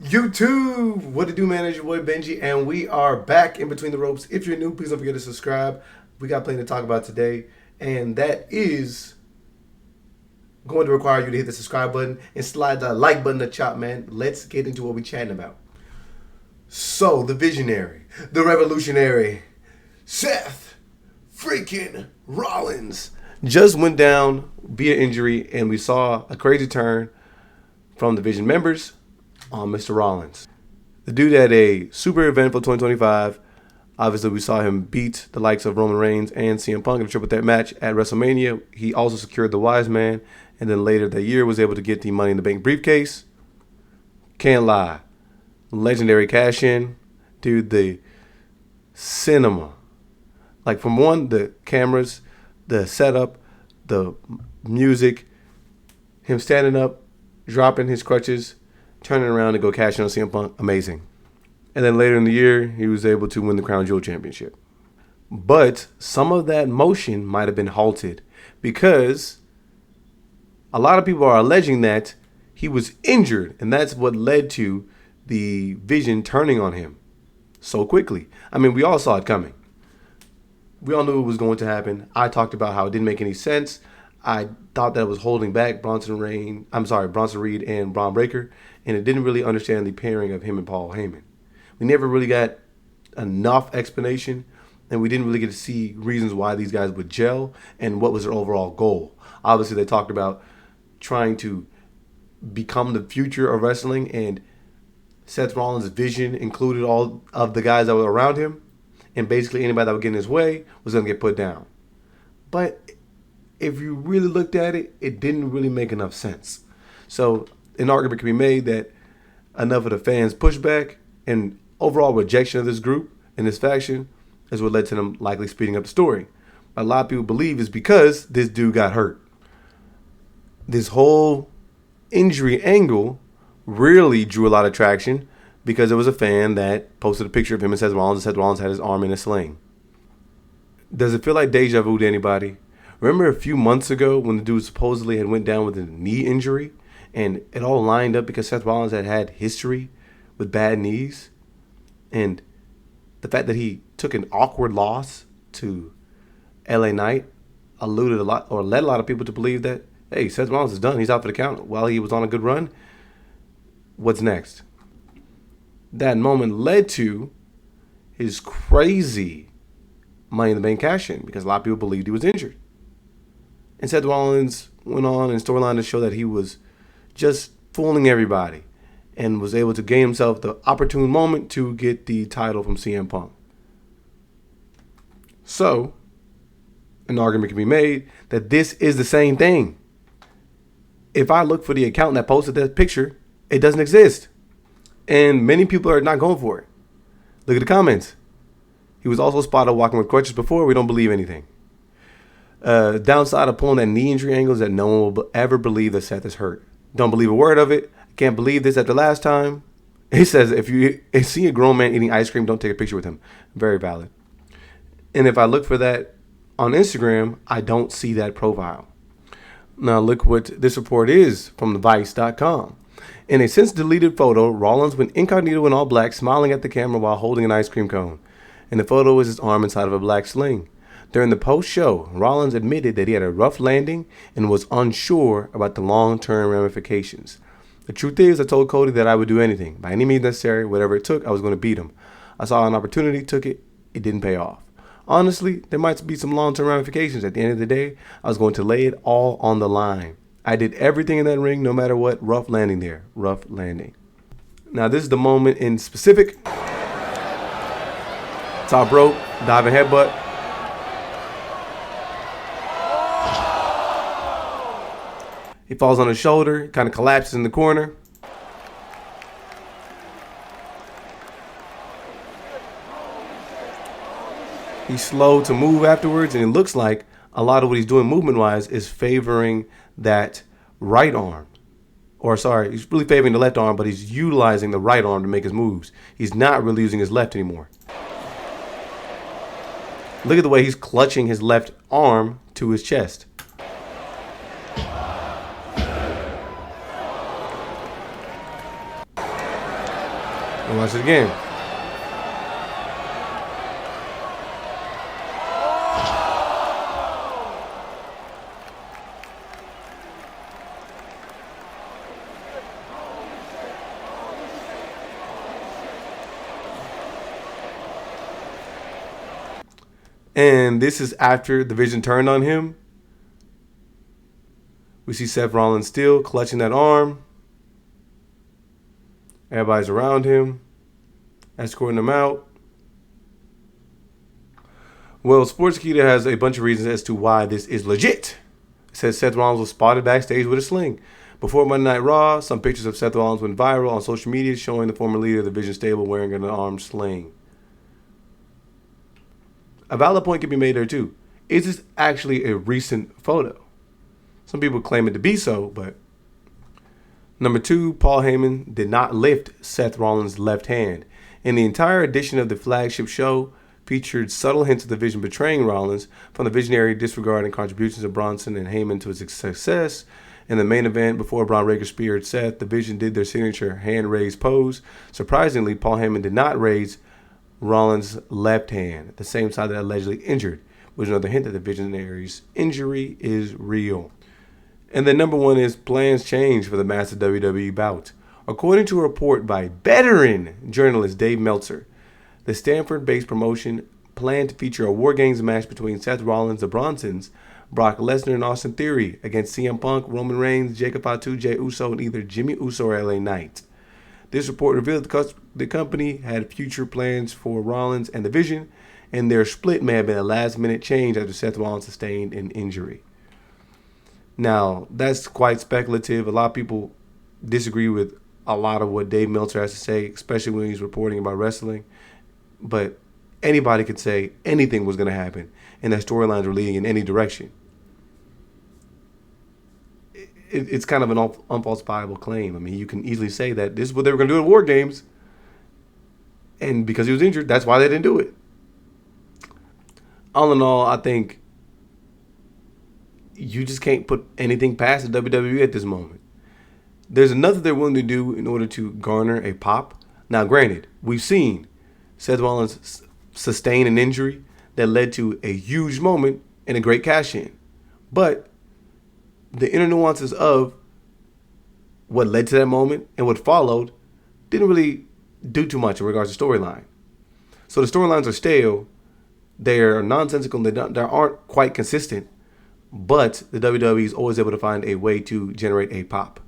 YouTube, what to do, man? It's your boy Benji, and we are back in between the ropes. If you're new, please don't forget to subscribe. We got plenty to talk about today, and that is going to require you to hit the subscribe button and slide the like button to chop, man. Let's get into what we're chatting about. So, the visionary, the revolutionary, Seth freaking Rollins just went down via injury, and we saw a crazy turn from the Vision members on Mr. Rollins. The dude had a super eventful 2025. Obviously, we saw him beat the likes of Roman Reigns and CM Punk in a triple threat match at WrestleMania. He also secured the Wise Man, and then later that year was able to get the Money in the Bank briefcase. Can't lie. Legendary cash-in. Dude, the cinema. Like, from one, the cameras, the setup, the music, him standing up, dropping his crutches, turning around to go cash in on CM Punk, amazing. And then later in the year, he was able to win the Crown Jewel Championship. But some of that motion might have been halted because a lot of people are alleging that he was injured, and that's what led to the Vision turning on him so quickly. I mean, we all saw it coming. We all knew it was going to happen. I talked about how it didn't make any sense. I thought that it was holding back Bronson Reed and Bron Breakker, and it didn't really understand the pairing of him and Paul Heyman. We never really got enough explanation, and we didn't really get to see reasons why these guys would gel and what was their overall goal. Obviously, they talked about trying to become the future of wrestling, and Seth Rollins' vision included all of the guys that were around him, and basically anybody that would get in his way was going to get put down. But if you really looked at it, it didn't really make enough sense. So an argument can be made that enough of the fans' pushback and overall rejection of this group and this faction is what led to them likely speeding up the story. A lot of people believe it's because this dude got hurt. This whole injury angle really drew a lot of traction because there was a fan that posted a picture of him and Seth Rollins had his arm in a sling. Does it feel like deja vu to anybody? Remember a few months ago when the dude supposedly had went down with a knee injury, and it all lined up because Seth Rollins had history with bad knees, and the fact that he took an awkward loss to LA Knight alluded a lot, or led a lot of people to believe that, hey, Seth Rollins is done. He's out for the count while he was on a good run. What's next? That moment led to his crazy Money in the Bank cash-in because a lot of people believed he was injured. And Seth Rollins went on in storyline to show that he was just fooling everybody and was able to gain himself the opportune moment to get the title from CM Punk. So, an argument can be made that this is the same thing. If I look for the account that posted that picture, it doesn't exist. And many people are not going for it. Look at the comments. He was also spotted walking with crutches before. We don't believe anything. Downside of pulling that knee injury angle is that no one will ever believe that Seth is hurt. Don't believe a word of it. I can't believe this after last time. He says if you see a grown man eating ice cream, don't take a picture with him. Very valid. And if I look for that on Instagram, I don't see that profile. Now look what this report is from Vice.com. In a since deleted photo, Rollins went incognito in all black, smiling at the camera while holding an ice cream cone. In the photo is his arm inside of a black sling. During the post-show, Rollins admitted that he had a rough landing and was unsure about the long-term ramifications. The truth is, I told Cody that I would do anything, by any means necessary, whatever it took, I was going to beat him. I saw an opportunity, took it, it didn't pay off. Honestly, there might be some long-term ramifications. At the end of the day, I was going to lay it all on the line. I did everything in that ring, no matter what, rough landing there, rough landing. Now, this is the moment in specific. Top rope, diving headbutt. He falls on his shoulder, kind of collapses in the corner. He's slow to move afterwards, and it looks like a lot of what he's doing movement-wise is favoring that right arm. He's really favoring the left arm, but he's utilizing the right arm to make his moves. He's not really using his left anymore. Look at the way he's clutching his left arm to his chest. And watch it again. And this is after the Vision turned on him. We see Seth Rollins still clutching that arm. Everybody's around him, escorting him out. Well, Sportskeeda has a bunch of reasons as to why this is legit. It says Seth Rollins was spotted backstage with a sling. Before Monday Night Raw, some pictures of Seth Rollins went viral on social media showing the former leader of the Vision stable wearing an arm sling. A valid point can be made there too. Is this actually a recent photo? Some people claim it to be so, but... Number 2, Paul Heyman did not lift Seth Rollins' left hand. And the entire edition of the flagship show featured subtle hints of the Vision betraying Rollins, from the visionary disregarding contributions of Bronson and Heyman to his success. In the main event, before Bron Breakker speared Seth, the Vision did their signature hand-raised pose. Surprisingly, Paul Heyman did not raise Rollins' left hand, the same side that allegedly injured, which is another hint that the Visionary's injury is real. And then number 1 is plans change for the massive WWE bout. According to a report by veteran journalist Dave Meltzer, the Stanford-based promotion planned to feature a War Games match between Seth Rollins, the Bronsons, Brock Lesnar, and Austin Theory against CM Punk, Roman Reigns, Jacob Fatu, Jey Uso, and either Jimmy Uso or LA Knight. This report revealed the company had future plans for Rollins and the Vision, and their split may have been a last-minute change after Seth Rollins sustained an injury. Now, that's quite speculative. A lot of people disagree with a lot of what Dave Meltzer has to say, especially when he's reporting about wrestling. But anybody could say anything was going to happen, and that storylines were leading in any direction. It's kind of an unfalsifiable claim. I mean, you can easily say that this is what they were going to do at War Games, and because he was injured, that's why they didn't do it. All in all, I think you just can't put anything past the WWE at this moment. There's enough that they're willing to do in order to garner a pop. Now, granted, we've seen Seth Rollins sustain an injury that led to a huge moment and a great cash-in. But the inner nuances of what led to that moment and what followed didn't really do too much in regards to storyline. So the storylines are stale, they're nonsensical, they aren't quite consistent, but the WWE is always able to find a way to generate a pop.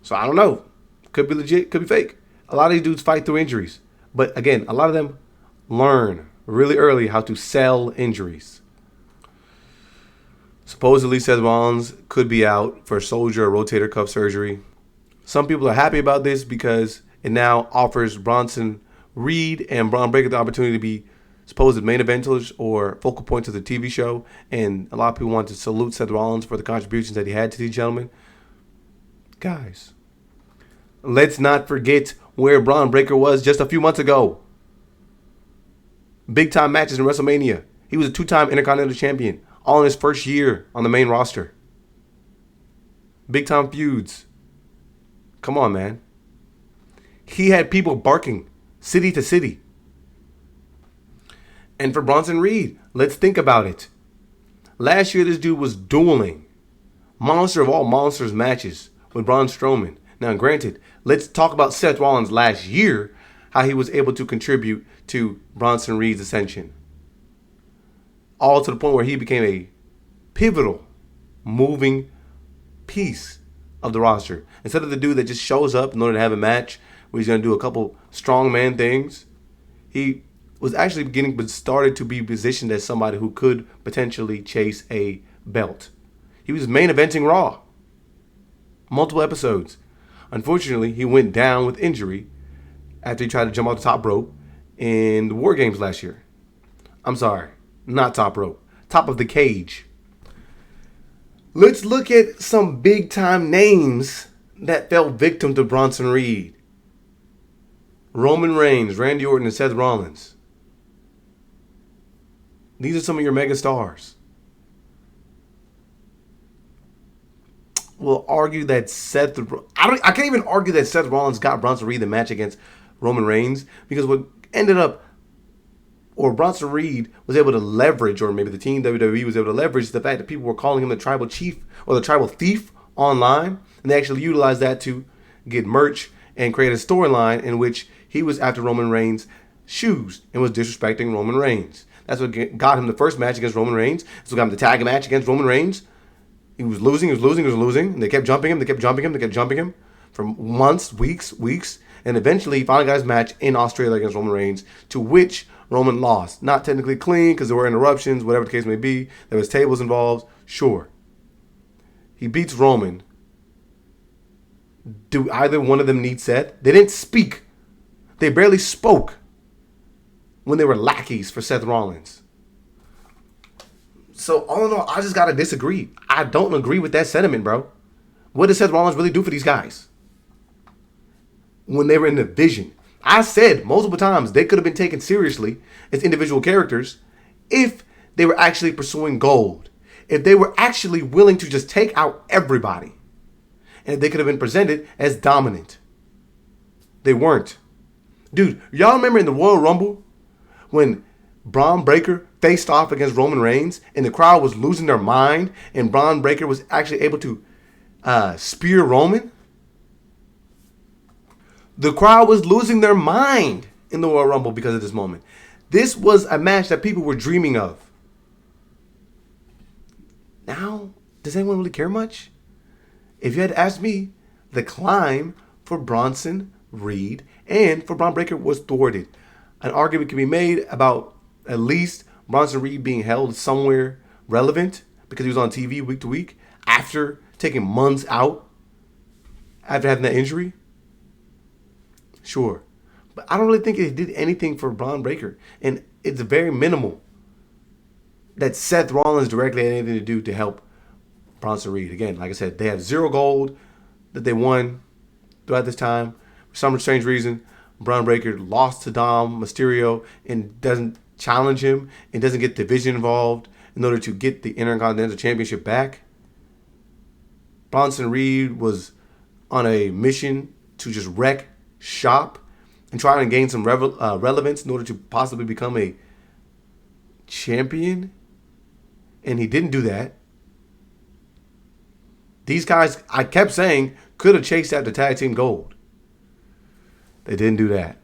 So I don't know. Could be legit, could be fake. A lot of these dudes fight through injuries. But again, a lot of them learn really early how to sell injuries. Supposedly, Seth Rollins could be out for shoulder or rotator cuff surgery. Some people are happy about this because it now offers Bronson Reed and Bron Breakker the opportunity to be supposed main eventers or focal points of the TV show. And a lot of people want to salute Seth Rollins for the contributions that he had to these gentlemen. Guys, let's not forget where Bron Breakker was just a few months ago. Big time matches in WrestleMania. He was a 2-time Intercontinental Champion, all in his first year on the main roster. Big time feuds. Come on, man. He had people barking city to city. And for Bronson Reed, let's think about it. Last year, this dude was dueling monster of all monsters matches with Braun Strowman. Now, granted, let's talk about Seth Rollins last year, how he was able to contribute to Bronson Reed's ascension. All to the point where he became a pivotal, moving piece of the roster. Instead of the dude that just shows up in order to have a match where he's going to do a couple strongman things, he was actually started to be positioned as somebody who could potentially chase a belt. He was main eventing Raw. Multiple episodes. Unfortunately, he went down with injury after he tried to jump off the top rope in the War Games last year. I'm sorry, not top rope. Top of the cage. Let's look at some big time names that fell victim to Bronson Reed. Roman Reigns, Randy Orton, and Seth Rollins. These are some of your mega stars. We'll argue that I can't even argue that Seth Rollins got Bronson Reed the match against Roman Reigns, because what ended up, or Bronson Reed was able to leverage, or maybe the team WWE was able to leverage the fact that people were calling him the tribal chief or the tribal thief online, and they actually utilized that to get merch and create a storyline in which he was after Roman Reigns' shoes and was disrespecting Roman Reigns. That's what got him the first match against Roman Reigns. That's what got him the tag match against Roman Reigns. He was losing, and they kept jumping him for months, weeks, and eventually he finally got his match in Australia against Roman Reigns, to which Roman lost. Not technically clean because there were interruptions, whatever the case may be. There was tables involved, sure. He beats Roman. Do either one of them need Seth? They didn't speak. They barely spoke when they were lackeys for Seth Rollins. So all in all, I just gotta disagree. I don't agree with that sentiment, bro. What did Seth Rollins really do for these guys when they were in the division? I said multiple times they could have been taken seriously as individual characters if they were actually pursuing gold. If they were actually willing to just take out everybody. And they could have been presented as dominant. They weren't. Dude, y'all remember in the Royal Rumble when Bron Breakker faced off against Roman Reigns and the crowd was losing their mind and Bron Breakker was actually able to spear Roman? The crowd was losing their mind in the Royal Rumble because of this moment. This was a match that people were dreaming of. Now, does anyone really care much? If you had asked me, the climb for Bronson Reed and for Bron Breakker was thwarted. An argument can be made about at least Bronson Reed being held somewhere relevant because he was on TV week to week after taking months out after having that injury. Sure. But I don't really think it did anything for Bron Breakker. And it's very minimal that Seth Rollins directly had anything to do to help Bronson Reed. Again, like I said, they have 0 gold that they won throughout this time. For some strange reason, Bron Breakker lost to Dom Mysterio and doesn't challenge him and doesn't get division involved in order to get the Intercontinental Championship back. Bronson Reed was on a mission to just wreck shop and try and gain some relevance in order to possibly become a champion. And he didn't do that. These guys, I kept saying, could have chased after tag team gold. They didn't do that.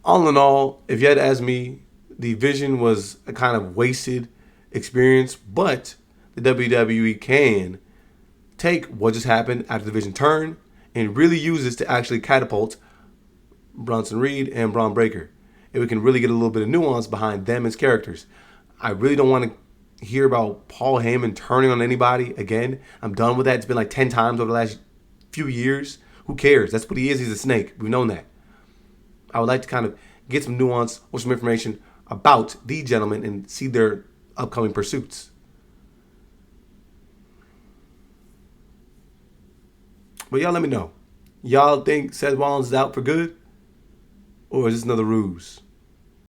All in all, if you had to ask me, the Vision was a kind of wasted experience, but the WWE can take what just happened after the Vision turn and really use this to actually catapult Bronson Reed and Bron Breakker. If we can really get a little bit of nuance behind them as characters. I really don't want to hear about Paul Heyman turning on anybody again. I'm done with that. It's been like 10 times over the last few years. Who cares? That's what he is. He's a snake. We've known that. I would like to kind of get some nuance or some information about these gentlemen and see their upcoming pursuits. But y'all let me know. Y'all think Seth Rollins is out for good? Or is this another ruse?